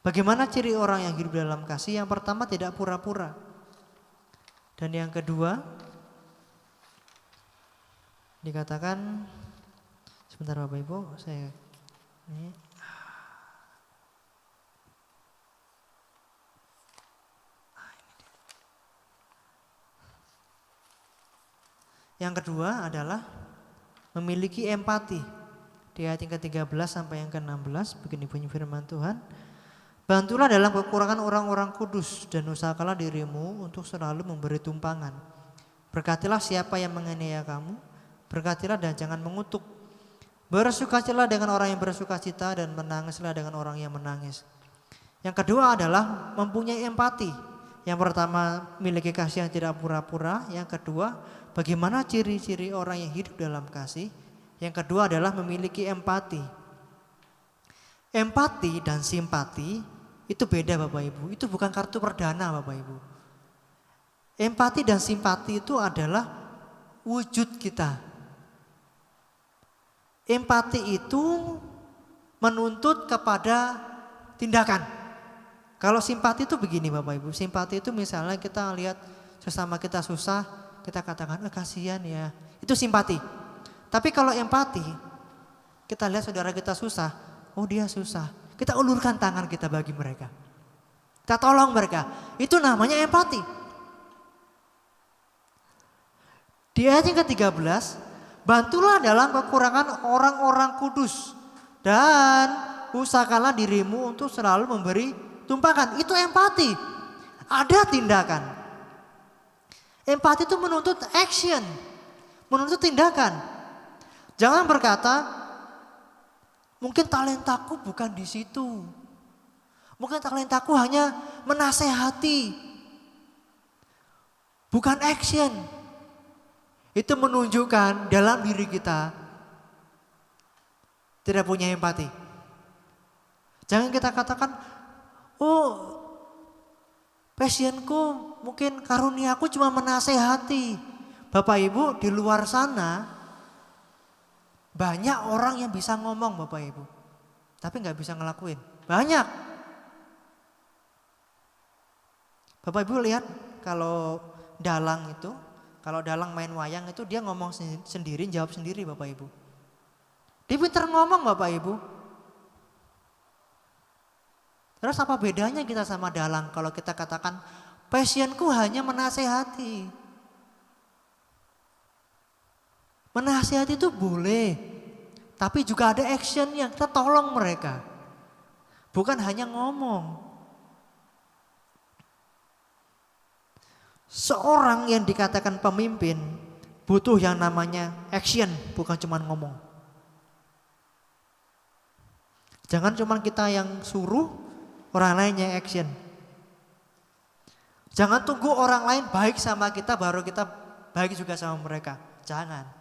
Bagaimana ciri orang yang hidup dalam kasih? Yang pertama tidak pura-pura. Dan yang kedua dikatakan, sebentar Bapak Ibu, saya ini. Yang kedua adalah memiliki empati. Di ayat yang ke-13 sampai yang ke-16 begini bunyi firman Tuhan. Bantulah dalam kekurangan orang-orang kudus dan usahakanlah dirimu untuk selalu memberi tumpangan. Berkatilah siapa yang menganiaya kamu, berkatilah dan jangan mengutuk. Bersukacitalah dengan orang yang bersukacita dan menangislah dengan orang yang menangis. Yang kedua adalah mempunyai empati. Yang pertama memiliki kasih yang tidak pura-pura. Yang kedua bagaimana ciri-ciri orang yang hidup dalam kasih. Yang kedua adalah memiliki empati. Empati dan simpati itu beda Bapak Ibu. Itu bukan kartu perdana Bapak Ibu. Empati dan simpati itu adalah wujud kita. Empati itu menuntut kepada tindakan. Kalau simpati itu begini Bapak Ibu. Simpati itu misalnya kita lihat sesama kita susah, kita katakan kasihan ya. Itu simpati. Tapi kalau empati, kita lihat saudara kita susah, oh dia susah. Kita ulurkan tangan kita bagi mereka. Kita tolong mereka. Itu namanya empati. Di ayat yang ke-13, bantulah dalam kekurangan orang-orang kudus dan usahakanlah dirimu untuk selalu memberi tumpangan. Itu empati. Ada tindakan. Empati itu menuntut action, menuntut tindakan. Jangan berkata, mungkin talentaku bukan di situ. Mungkin talentaku hanya menasehati. Bukan action. Itu menunjukkan dalam diri kita tidak punya empati. Jangan kita katakan, oh passionku mungkin karuniaku cuma menasehati. Bapak Ibu di luar sana banyak orang yang bisa ngomong Bapak Ibu. Tapi gak bisa ngelakuin. Banyak. Bapak Ibu lihat kalau dalang itu, kalau dalang main wayang itu dia ngomong sendiri, jawab sendiri Bapak Ibu. Dia pintar ngomong Bapak Ibu. Terus apa bedanya kita sama dalang kalau kita katakan passionku hanya menasehati. Menasehati itu boleh, tapi juga ada action yang kita tolong mereka. Bukan hanya ngomong. Seorang yang dikatakan pemimpin butuh yang namanya action, bukan cuma ngomong. Jangan cuma kita yang suruh, orang lainnya action. Jangan tunggu orang lain baik sama kita baru kita baik juga sama mereka. Jangan.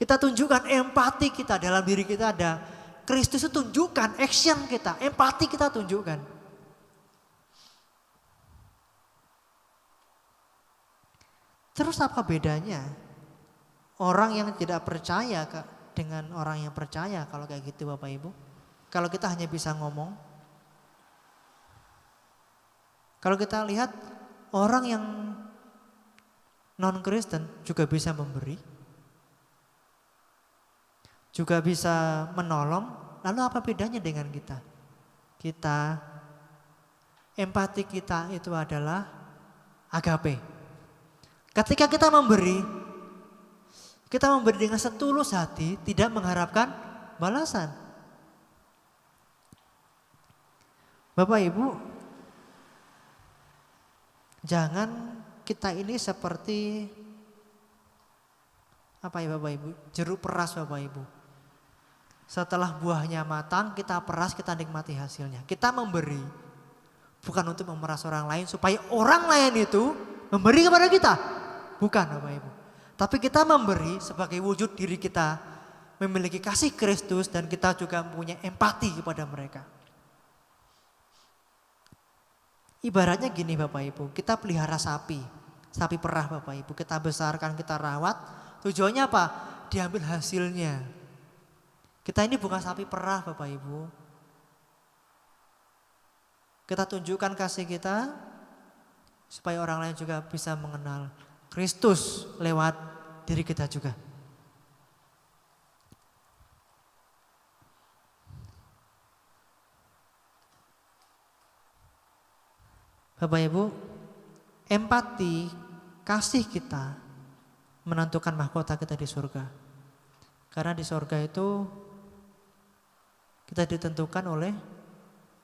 Kita tunjukkan empati kita dalam diri kita ada. Kristus itu tunjukkan action kita, empati kita tunjukkan. Terus apa bedanya orang yang tidak percaya dengan orang yang percaya kalau kayak gitu Bapak Ibu. Kalau kita hanya bisa ngomong. Kalau kita lihat orang yang non-Kristen juga bisa memberi. Juga bisa menolong. Lalu apa bedanya dengan kita? Empati kita itu adalah agape. Ketika kita memberi dengan setulus hati, tidak mengharapkan balasan. Bapak Ibu, jangan kita ini seperti apa ya Bapak Ibu? Jeruk peras Bapak Ibu. Setelah buahnya matang, kita peras, kita nikmati hasilnya. Kita memberi bukan untuk memeras orang lain supaya orang lain itu memberi kepada kita. Bukan Bapak Ibu. Tapi kita memberi sebagai wujud diri kita memiliki kasih Kristus dan kita juga mempunyai empati kepada mereka. Ibaratnya gini Bapak Ibu, kita pelihara sapi perah Bapak Ibu, kita besarkan, kita rawat. Tujuannya apa? Diambil hasilnya. Kita ini bukan sapi perah Bapak Ibu. Kita tunjukkan kasih kita supaya orang lain juga bisa mengenal Kristus lewat diri kita juga. Bapak Ibu, empati, kasih kita menentukan mahkota kita di surga. Karena di surga itu kita ditentukan oleh,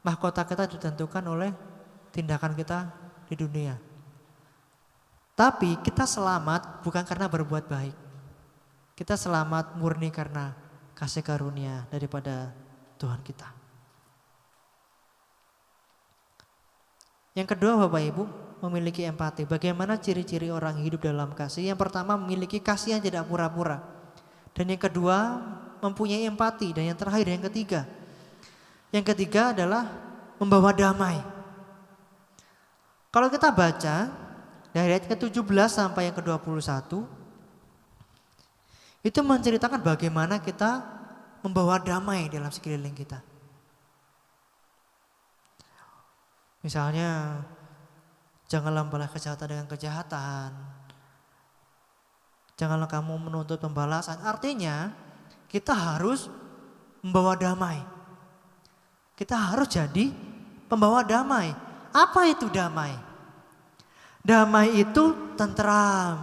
mahkota kita ditentukan oleh tindakan kita di dunia. Tapi kita selamat bukan karena berbuat baik. Kita selamat murni karena kasih karunia daripada Tuhan kita. Yang kedua Bapak Ibu, memiliki empati. Bagaimana ciri-ciri orang hidup dalam kasih? Yang pertama memiliki kasih yang tidak pura-pura. Dan yang kedua mempunyai empati. Dan yang terakhir yang ketiga. Yang ketiga adalah membawa damai. Kalau kita baca dari ayat ke-17 sampai yang ke-21 itu menceritakan bagaimana kita membawa damai dalam sekeliling kita. Misalnya janganlah membalas kejahatan dengan kejahatan. Janganlah kamu menuntut pembalasan. Artinya kita harus membawa damai. Kita harus jadi pembawa damai. Apa itu damai? Damai itu tentram,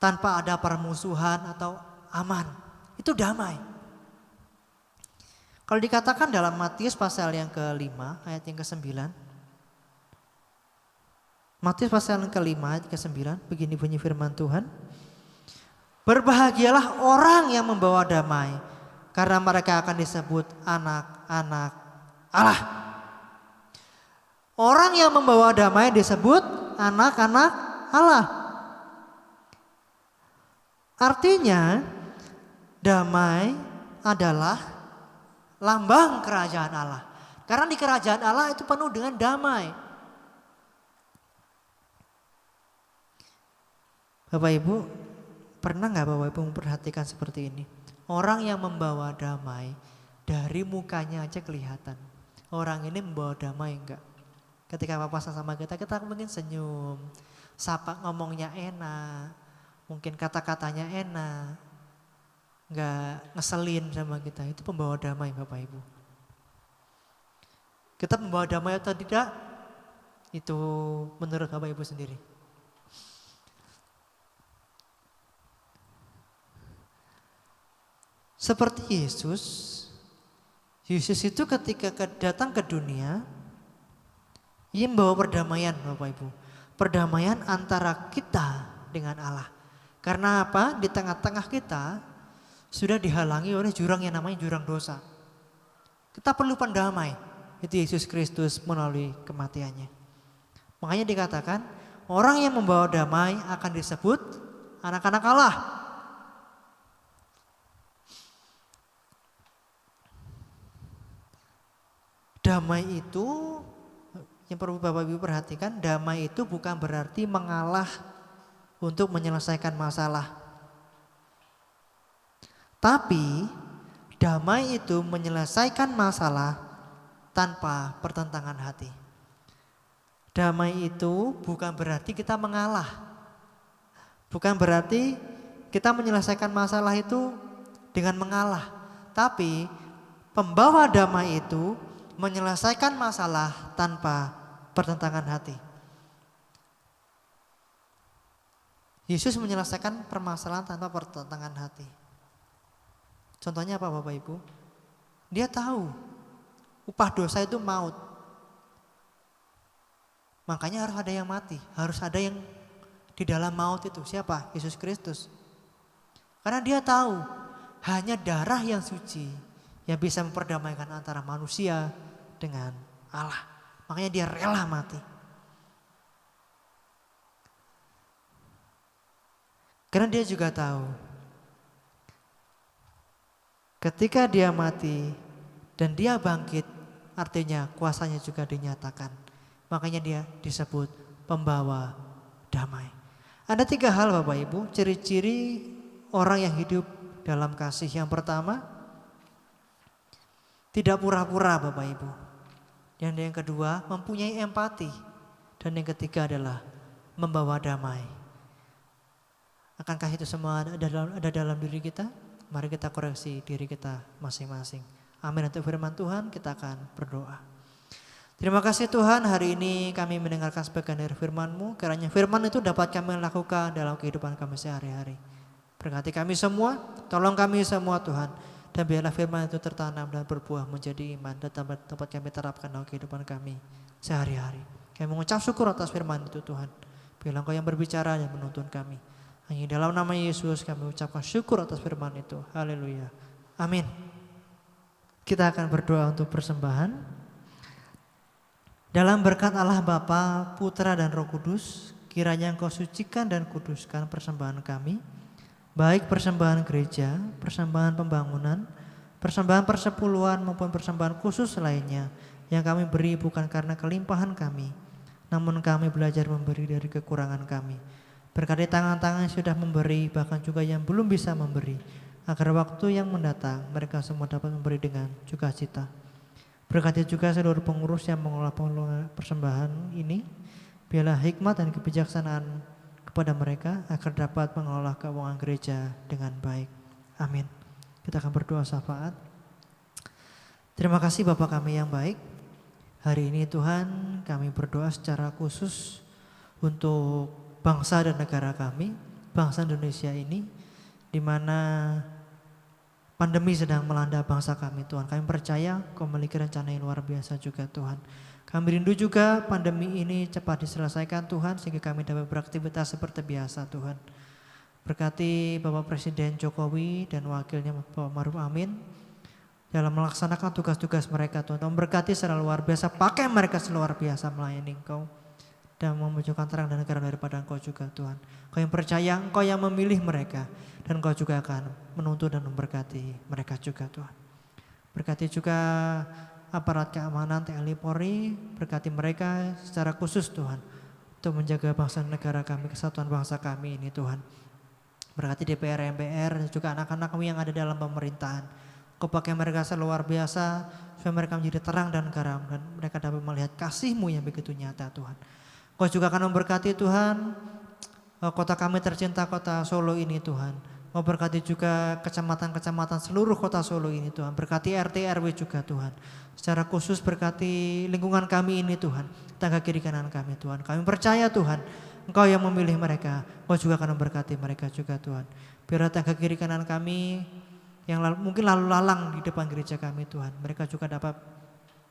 tanpa ada permusuhan atau aman. Itu damai. Kalau dikatakan dalam Matius pasal yang ke-5 ayat yang ke-9. Matius pasal yang ke-5 ayat ke-9, begini bunyi firman Tuhan. Berbahagialah orang yang membawa damai, karena mereka akan disebut anak-anak Allah. Orang yang membawa damai disebut anak-anak Allah. Artinya damai adalah lambang kerajaan Allah. Karena di kerajaan Allah itu penuh dengan damai. Bapak Ibu, pernah gak Bapak Ibu memperhatikan seperti ini? Orang yang membawa damai dari mukanya aja kelihatan. Orang ini membawa damai enggak? Ketika papasan sama kita mungkin senyum, sapa ngomongnya enak, mungkin kata-katanya enak, enggak ngeselin sama kita. Itu pembawa damai Bapak Ibu. Kita membawa damai atau tidak? Itu menurut Bapak Ibu sendiri. Seperti Yesus itu ketika datang ke dunia, ia membawa perdamaian Bapak Ibu. Perdamaian antara kita dengan Allah. Karena apa? Di tengah-tengah kita sudah dihalangi oleh jurang yang namanya jurang dosa. Kita perlu pendamai. Itu Yesus Kristus melalui kematiannya. Makanya dikatakan orang yang membawa damai akan disebut anak-anak Allah. Damai itu yang perlu Bapak Ibu perhatikan, damai itu bukan berarti mengalah untuk menyelesaikan masalah. Tapi damai itu menyelesaikan masalah tanpa pertentangan hati. Damai itu bukan berarti kita mengalah. Bukan berarti kita menyelesaikan masalah itu dengan mengalah. Tapi pembawa damai itu menyelesaikan masalah tanpa pertentangan hati. Yesus menyelesaikan permasalahan tanpa pertentangan hati. Contohnya apa Bapak Ibu? Dia tahu upah dosa itu maut. Makanya harus ada yang mati, harus ada yang di dalam maut itu. Siapa? Yesus Kristus. Karena dia tahu hanya darah yang suci yang bisa memperdamaikan antara manusia dengan Allah. Makanya dia rela mati. Karena dia juga tahu ketika dia mati dan dia bangkit, artinya kuasanya juga dinyatakan. Makanya dia disebut pembawa damai. Ada 3 hal Bapak Ibu, ciri-ciri orang yang hidup dalam kasih. Yang pertama, tidak pura-pura Bapak Ibu. Dan yang kedua, mempunyai empati. Dan yang ketiga adalah membawa damai. Akankah itu semua ada dalam diri kita? Mari kita koreksi diri kita masing-masing. Amin. Untuk firman Tuhan kita akan berdoa. Terima kasih Tuhan, hari ini kami mendengarkan sebagian dari firman-Mu. Kiranya firman itu dapat kami lakukan dalam kehidupan kami sehari-hari. Berkati kami semua, tolong kami semua Tuhan. Dan biarlah firman itu tertanam dan berbuah menjadi iman dan dapat kami terapkan dalam kehidupan kami sehari-hari. Kami mengucap syukur atas firman itu Tuhan. Biarlah Engkau yang berbicara dan menuntun kami. Hanya dalam nama Yesus kami ucapkan syukur atas firman itu. Haleluya. Amin. Kita akan berdoa untuk persembahan. Dalam berkat Allah Bapa, Putra dan Roh Kudus, kiranya Engkau sucikan dan kuduskan persembahan kami. Baik persembahan gereja, persembahan pembangunan, persembahan persepuluhan maupun persembahan khusus lainnya yang kami beri bukan karena kelimpahan kami, namun kami belajar memberi dari kekurangan kami. Berkati tangan-tangan yang sudah memberi, bahkan juga yang belum bisa memberi, agar waktu yang mendatang mereka semua dapat memberi dengan sukacita. Berkati juga seluruh pengurus yang mengelola persembahan ini, biarlah hikmat dan kebijaksanaan kepada mereka agar dapat mengelola keuangan gereja dengan baik. Amin. Kita akan berdoa syafaat. Terima kasih Bapa kami yang baik. Hari ini Tuhan kami berdoa secara khusus untuk bangsa dan negara kami, bangsa Indonesia ini, di mana pandemi sedang melanda bangsa kami Tuhan. Kami percaya Kau memiliki rencana yang luar biasa juga Tuhan. Kami rindu juga pandemi ini cepat diselesaikan Tuhan, sehingga kami dapat beraktivitas seperti biasa Tuhan. Berkati Bapak Presiden Jokowi dan wakilnya Bapak Maruf Amin dalam melaksanakan tugas-tugas mereka Tuhan. Memberkati secara luar biasa, pakai mereka seluar biasa melayani Engkau dan memunculkan terang dan negara daripada Engkau juga Tuhan. Kau yang percaya, Engkau yang memilih mereka, dan Engkau juga akan menuntun dan memberkati mereka juga Tuhan. Berkati juga aparat keamanan TNI Polri, berkati mereka secara khusus Tuhan, untuk menjaga bangsa dan negara kami, kesatuan bangsa kami ini Tuhan. Berkati DPR, MPR, dan juga anak-anak kami yang ada dalam pemerintahan. Kau pakai mereka seluar biasa, supaya mereka menjadi terang dan garam, dan mereka dapat melihat kasih-Mu yang begitu nyata Tuhan. Kau juga akan memberkati Tuhan kota kami tercinta, kota Solo ini Tuhan. Kau berkati juga kecamatan-kecamatan seluruh kota Solo ini Tuhan. Berkati RT RW juga Tuhan. Secara khusus berkati lingkungan kami ini Tuhan. Tangga kiri kanan kami Tuhan. Kami percaya Tuhan, Engkau yang memilih mereka. Kau juga akan memberkati mereka juga Tuhan. Biar tangga kiri kanan kami yang mungkin lalu lalang di depan gereja kami Tuhan, mereka juga dapat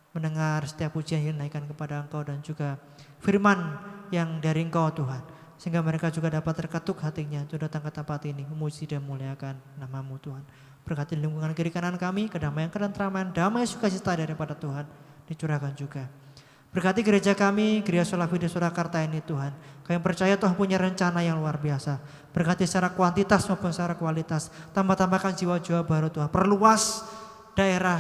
mendengar setiap pujian yang dinaikkan kepada Engkau dan juga firman yang dari Engkau Tuhan, sehingga mereka juga dapat terketuk hatinya untuk datang ke tempat ini memuji dan memuliakan nama-Mu Tuhan. Berkati lingkungan kiri kanan kami, kedamaian, ketentraman, damai sukacita daripada Tuhan dicurahkan juga. Berkati gereja kami, Gereja Solafide Surakarta ini Tuhan. Kau yang percaya Tuhan punya rencana yang luar biasa. Berkati secara kuantitas maupun secara kualitas. Tambah-tambahkan jiwa-jiwa baru Tuhan. Perluas daerah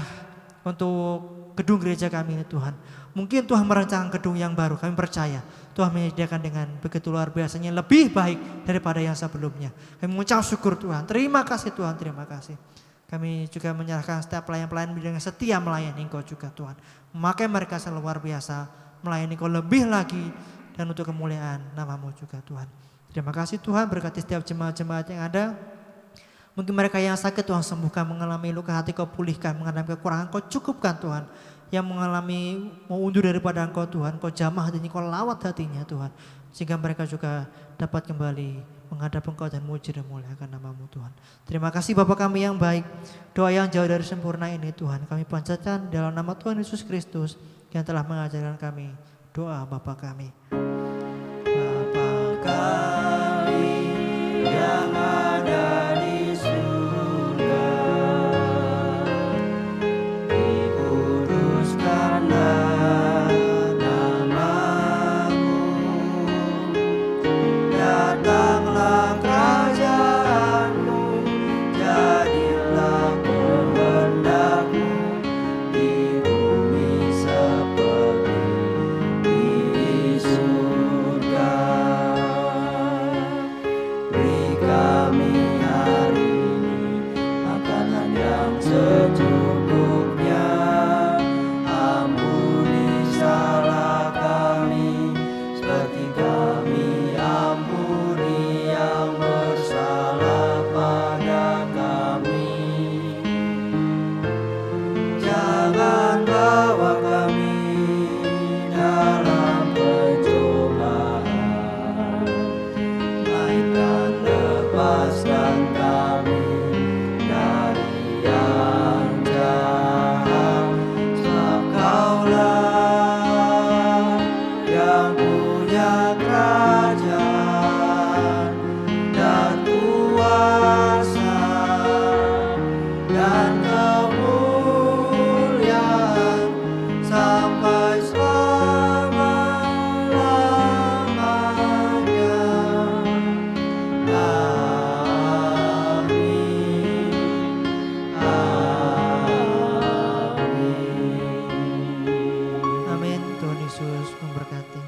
untuk gedung gereja kami ini Tuhan. Mungkin Tuhan merancang gedung yang baru, kami percaya Tuhan menyediakan dengan begitu luar biasanya, lebih baik daripada yang sebelumnya. Kami mengucap syukur Tuhan, terima kasih Tuhan, terima kasih. Kami juga menyerahkan setiap pelayan-pelayan dengan setia melayani Engkau juga Tuhan. Memakai mereka selalu luar biasa, melayani Engkau lebih lagi, dan untuk kemuliaan nama-Mu juga Tuhan. Terima kasih Tuhan, berkati setiap jemaat-jemaat yang ada. Mungkin mereka yang sakit Tuhan sembuhkan, mengalami luka hati Kau pulihkan, mengalami kekurangan Kau cukupkan Tuhan. Yang mengalami mau undur daripada Engkau Tuhan, Kau jamah hatinya, Kau lawat hatinya Tuhan. Sehingga mereka juga dapat kembali menghadap Engkau dan muji dan muliakan nama-Mu Tuhan. Terima kasih Bapa kami yang baik. Doa yang jauh dari sempurna ini Tuhan kami panjatkan dalam nama Tuhan Yesus Kristus yang telah mengajarkan kami doa Bapa kami. Bapa kami yang ada di surga, dikuduskanlah nama-Mu, datanglah kerajaan-Mu, jadilah kehendak-Mu di bumi seperti di surga. Beri kami hari ini makanan yang secukupnya, ampuni salah kami seperti kami ampuni yang bersalah pada kami. Jangan bawa kami dalam pencobaan, melainkan lepaskan kami dari yang jahat. Sebab Kaulah yang punya kerajaan dan kuasa dan kemuliaan sampai selama-lamanya. Amin. Amin. Amin. Tuhan Yesus memberkati.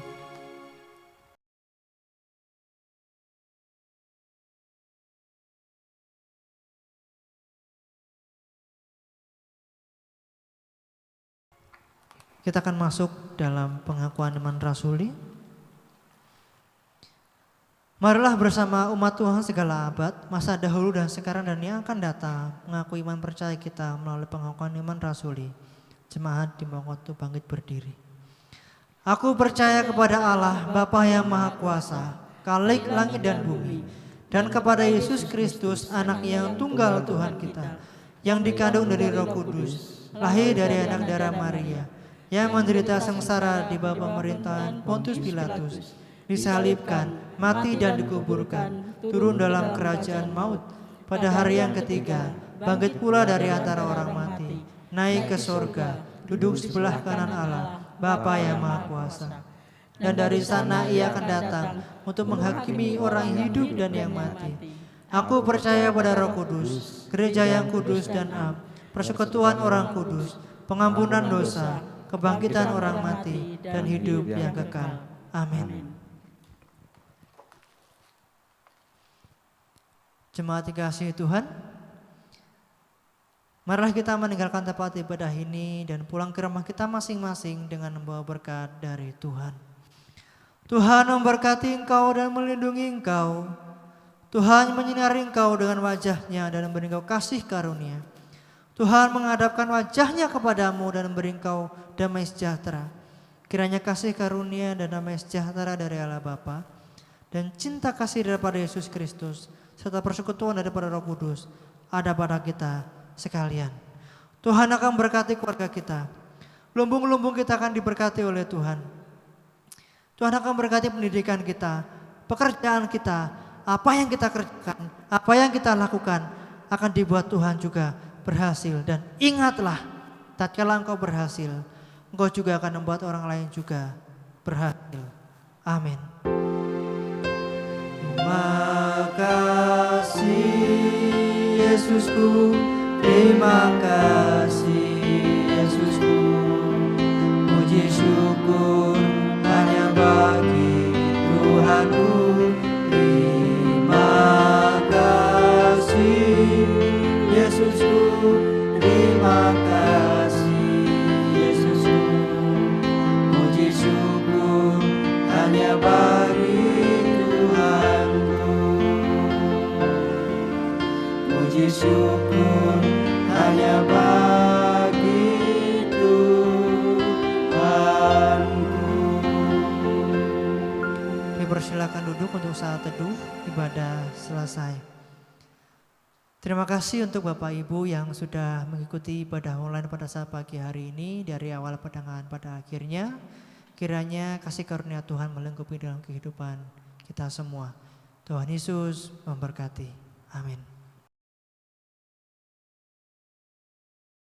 Kita akan masuk dalam pengakuan iman rasuli. Marilah bersama umat Tuhan segala abad, masa dahulu dan sekarang dan yang akan datang, mengaku iman percaya kita melalui pengakuan iman rasuli. Jemaat di bawah waktu bangkit berdiri. Aku percaya kepada Allah, Bapa yang Maha Kuasa, Khalik langit dan bumi, dan kepada Yesus Kristus, Anak yang tunggal Tuhan kita, yang dikandung dari Roh Kudus, lahir dari anak darah Maria, yang menderita sengsara di bawah pemerintahan Pontius Pilatus, disalibkan, mati dan dikuburkan, turun dalam kerajaan maut, pada hari yang ketiga, bangkit pula dari antara orang mati, naik ke sorga, duduk sebelah kanan Allah, Bapa yang Maha Kuasa. Dan dari sana Ia akan datang untuk menghakimi orang hidup dan yang mati. Aku percaya pada Roh Kudus, gereja yang kudus dan am, persekutuan orang kudus, pengampunan dosa, kebangkitan orang mati, dan hidup yang kekal. Amin. Jemaat dikasihi Tuhan, marilah kita meninggalkan tempat ibadah ini dan pulang ke rumah kita masing-masing dengan membawa berkat dari Tuhan. Tuhan memberkati engkau dan melindungi engkau. Tuhan menyinari engkau dengan wajah-Nya dan memberi engkau kasih karunia. Tuhan menghadapkan wajah-Nya kepadamu dan memberi engkau damai sejahtera. Kiranya kasih karunia dan damai sejahtera dari Allah Bapa dan cinta kasih daripada Yesus Kristus serta persekutuan daripada Roh Kudus ada pada kita sekalian. Tuhan akan berkati keluarga kita. Lumbung-lumbung kita akan diberkati oleh Tuhan. Tuhan akan berkati pendidikan kita, pekerjaan kita, apa yang kita kerjakan, apa yang kita lakukan akan dibuat Tuhan juga berhasil. Dan ingatlah, tatkala engkau berhasil, engkau juga akan membuat orang lain juga berhasil. Amin. Terima kasih Yesusku, terima kasih syukur hanya bagi Tuhanku. Dipersilakan duduk untuk saat teduh, ibadah selesai. Terima kasih untuk Bapak Ibu yang sudah mengikuti ibadah online pada saat pagi hari ini dari awal pertengahan pada akhirnya. Kiranya kasih karunia Tuhan melengkapi dalam kehidupan kita semua. Tuhan Yesus memberkati. Amin.